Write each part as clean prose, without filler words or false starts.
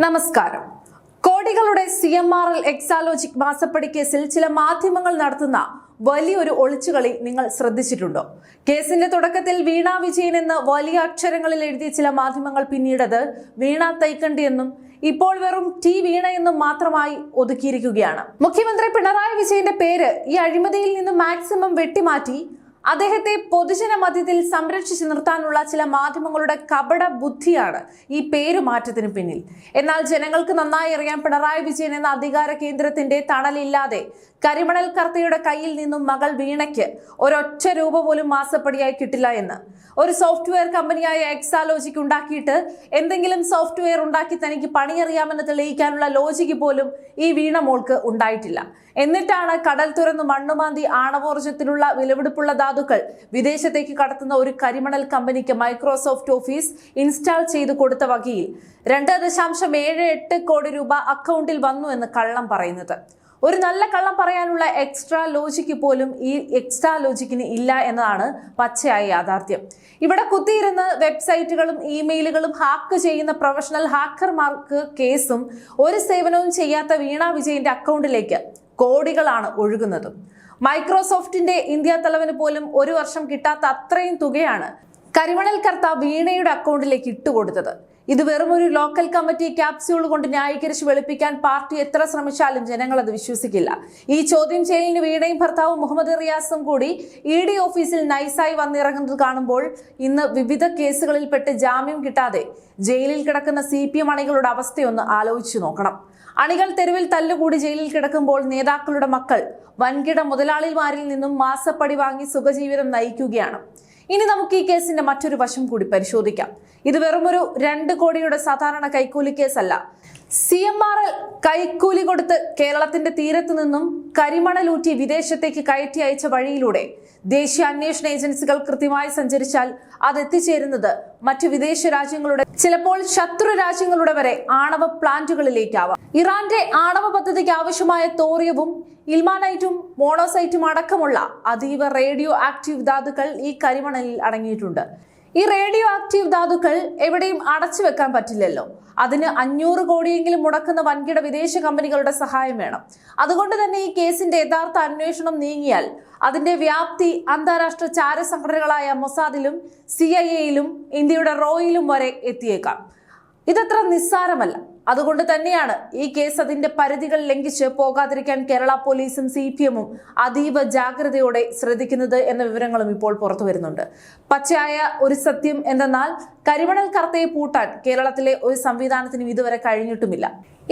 നമസ്കാരം. കോടികളുടെ CMRL എക്സാലോജിക് മാസപ്പടി കേസിൽ ചില മാധ്യമങ്ങൾ നടത്തുന്ന വലിയൊരു ഒളിച്ചുകളി നിങ്ങൾ ശ്രദ്ധിച്ചിട്ടുണ്ടോ? കേസിന്റെ തുടക്കത്തിൽ വീണ വിജയൻ എന്ന് വലിയ അക്ഷരങ്ങളിൽ എഴുതിയ ചില മാധ്യമങ്ങൾ പിന്നീടത് വീണ തൈക്കണ്ടി എന്നും ഇപ്പോൾ വെറും വീണ എന്നും മാത്രമായി ഒതുക്കിയിരിക്കുകയാണ്. മുഖ്യമന്ത്രി പിണറായി വിജയന്റെ പേര് ഈ അഴിമതിയിൽ നിന്നും മാക്സിമം വെട്ടിമാറ്റി അദ്ദേഹത്തെ പൊതുജന മധ്യത്തിൽ സംരക്ഷിച്ചു നിർത്താനുള്ള ചില മാധ്യമങ്ങളുടെ കപട ബുദ്ധിയാണ് ഈ പേരുമാറ്റത്തിന് പിന്നിൽ. എന്നാൽ ജനങ്ങൾക്ക് നന്നായി അറിയാം, പിണറായി വിജയൻ എന്ന അധികാര കേന്ദ്രത്തിന്റെ തണലില്ലാതെ കരിമണൽ കർത്തയുടെ കയ്യിൽ നിന്നും മകൾ വീണയ്ക്ക് ഒരൊറ്റ രൂപ പോലും മാസപ്പടിയായി കിട്ടില്ല എന്ന്. ഒരു സോഫ്റ്റ്വെയർ കമ്പനിയായ എക്സാലോജിക് ഉണ്ടാക്കിയിട്ട് എന്തെങ്കിലും സോഫ്റ്റ്വെയർ ഉണ്ടാക്കി തനിക്ക് പണിയറിയാമെന്ന് തെളിയിക്കാനുള്ള ലോജിക്ക് പോലും ഈ വീണ മോൾക്ക് ഉണ്ടായിട്ടില്ല. എന്നിട്ടാണ് കടൽ തുറന്ന് മണ്ണുമാന്തി ആണവോർജ്ജത്തിലുള്ള വിലപിടിപ്പുള്ള ധാതുക്കൾ വിദേശത്തേക്ക് കടത്തുന്ന ഒരു കരിമണൽ കമ്പനിക്ക് മൈക്രോസോഫ്റ്റ് ഓഫീസ് ഇൻസ്റ്റാൾ ചെയ്തു കൊടുത്ത വകയിൽ 2.78 കോടി രൂപ അക്കൗണ്ടിൽ വന്നു എന്ന് കള്ളം പറയുന്നത്. ഒരു നല്ല കള്ളം പറയാനുള്ള എക്സ്ട്രാ ലോജിക്ക് പോലും ഈ എക്സ്ട്രാ ലോജിക്കിന് ഇല്ല എന്നതാണ് പച്ചയായ യാഥാർത്ഥ്യം. ഇവിടെ കുത്തിയിരുന്ന് വെബ്സൈറ്റുകളും ഇമെയിലുകളും ഹാക്ക് ചെയ്യുന്ന പ്രൊഫഷണൽ ഹാക്കർമാർക്ക് കേസും ഒരു സേവനവും ചെയ്യാത്ത വീണ വിജയന്റെ അക്കൗണ്ടിലേക്ക് കോടികളാണ് ഒഴുകുന്നതും. മൈക്രോസോഫ്റ്റിന്റെ ഇന്ത്യ തലവന് പോലും ഒരു വർഷം കിട്ടാത്ത അത്രയും തുകയാണ് കരിമണൽ കർത്ത വീണയുടെ അക്കൗണ്ടിലേക്ക് ഇട്ടുകൊടുത്തത്. ഇത് വെറും ഒരു ലോക്കൽ കമ്മിറ്റി ക്യാപ്സ്യൂൾ കൊണ്ട് ന്യായീകരിച്ച് വെളുപ്പിക്കാൻ പാർട്ടി എത്ര ശ്രമിച്ചാലും ജനങ്ങൾ അത് വിശ്വസിക്കില്ല. ഈ ചോദ്യം ചെയ്യലിന് വീണയും ഭർത്താവ് മുഹമ്മദ് റിയാസും കൂടി ED ഓഫീസിൽ നൈസായി വന്നിറങ്ങുന്നത് കാണുമ്പോൾ ഇന്ന് വിവിധ കേസുകളിൽപ്പെട്ട് ജാമ്യം കിട്ടാതെ ജയിലിൽ കിടക്കുന്ന CPM അണികളുടെ അവസ്ഥയൊന്ന് ആലോചിച്ചു നോക്കണം. അണികൾ തെരുവിൽ തല്ലുകൂടി ജയിലിൽ കിടക്കുമ്പോൾ നേതാക്കളുടെ മക്കൾ വൻകിട മുതലാളിമാരിൽ നിന്നും മാസപ്പടി വാങ്ങി സുഖജീവിതം നയിക്കുകയാണ്. ഇനി നമുക്ക് ഈ കേസിന്റെ മറ്റൊരു വശം കൂടി പരിശോധിക്കാം. ഇത് വെറുമൊരു 2 കോടിയുടെ സാധാരണ കൈക്കൂലി കേസല്ല. CMRL കൈക്കൂലി കൊടുത്ത് കേരളത്തിന്റെ തീരത്തു നിന്നും കരിമണലൂറ്റി വിദേശത്തേക്ക് കയറ്റി അയച്ച വഴിയിലൂടെ ദേശീയ അന്വേഷണ ഏജൻസികൾ കൃത്യമായി സഞ്ചരിച്ചാൽ അത് എത്തിച്ചേരുന്നത് മറ്റു വിദേശ രാജ്യങ്ങളുടെ, ചിലപ്പോൾ ശത്രു രാജ്യങ്ങളുടെ വരെ ആണവ പ്ലാന്റുകളിലേക്കാവാം. ഇറാന്റെ ആണവ പദ്ധതിക്ക് ആവശ്യമായ തോറിയവും ഇൽമാനൈറ്റും മോണോസൈറ്റും അടക്കമുള്ള അതീവ റേഡിയോ ആക്റ്റീവ് ധാതുക്കൾ ഈ കരിമണലിൽ അടങ്ങിയിട്ടുണ്ട്. ഈ റേഡിയോ ആക്റ്റീവ് ധാതുക്കൾ എവിടെയും അടച്ചു വെക്കാൻ പറ്റില്ലല്ലോ. അതിന് 500 കോടിയെങ്കിലും മുടക്കുന്ന വൻകിട വിദേശ കമ്പനികളുടെ സഹായം വേണം. അതുകൊണ്ട് തന്നെ ഈ കേസിന്റെ യഥാർത്ഥ അന്വേഷണം നീങ്ങിയാൽ അതിന്റെ വ്യാപ്തി അന്താരാഷ്ട്ര ചാര സംഘടനകളായ മൊസാദിലും CIA-യിലും ഇന്ത്യയുടെ റോയിലും വരെ എത്തിയേക്കാം. ഇതത്ര നിസ്സാരമല്ല. അതുകൊണ്ട് തന്നെയാണ് ഈ കേസ് അതിന്റെ പരിധികൾ ലംഘിച്ച് പോകാതിരിക്കാൻ കേരള പോലീസും CPM-ഉം അതീവ ജാഗ്രതയോടെ ശ്രദ്ധിക്കുന്നത് എന്ന വിവരങ്ങളും ഇപ്പോൾ പുറത്തു വരുന്നുണ്ട്. പച്ചയായ ഒരു സത്യം എന്തെന്നാൽ കരിമണൽ കർത്തയെ പൂട്ടാൻ കേരളത്തിലെ ഒരു സംവിധാനത്തിനും ഇതുവരെ കഴിഞ്ഞിട്ടുമില്ല.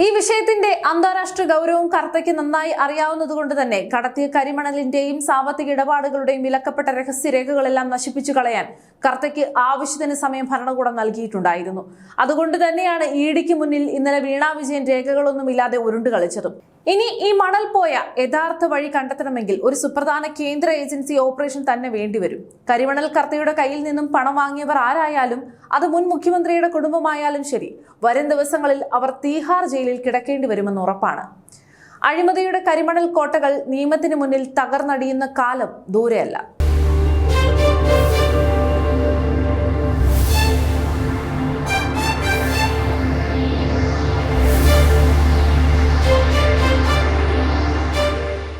ഈ വിഷയത്തിന്റെ അന്താരാഷ്ട്ര ഗൗരവം കർത്തയ്ക്ക് നന്നായി അറിയാവുന്നതുകൊണ്ട് തന്നെ കടത്തിയ കരിമണലിന്റെയും സാമ്പത്തിക ഇടപാടുകളുടെയും വിലക്കപ്പെട്ട രഹസ്യരേഖകളെല്ലാം നശിപ്പിച്ചു കളയാൻ കർത്തയ്ക്ക് ആവശ്യത്തിന് സമയം ഭരണകൂടം നൽകിയിട്ടുണ്ടായിരുന്നു. അതുകൊണ്ട് തന്നെയാണ് EDക്ക് മുന്നിൽ ഇന്നലെ വീണ വിജയൻ രേഖകളൊന്നുമില്ലാതെ ഉരുണ്ടു കളിച്ചതും. ഇനി ഈ മണൽ പോയ യഥാർത്ഥ വഴി കണ്ടെത്തണമെങ്കിൽ ഒരു സുപ്രധാന കേന്ദ്ര ഏജൻസി ഓപ്പറേഷൻ തന്നെ വേണ്ടിവരും. കരിമണൽ കർത്തയുടെ കയ്യിൽ നിന്നും പണം വാങ്ങിയവർ ആരായാലും, അത് മുൻ മുഖ്യമന്ത്രിയുടെ കുടുംബമായാലും ശരി, വരും ദിവസങ്ങളിൽ അവർ തീഹാർ ജയിലിൽ കിടക്കേണ്ടി വരുമെന്ന് ഉറപ്പാണ്. അഴിമതിയുടെ കരിമണൽ കോട്ടകൾ നിയമത്തിന് മുന്നിൽ തകർന്നടിയുന്ന കാലം ദൂരെയല്ല.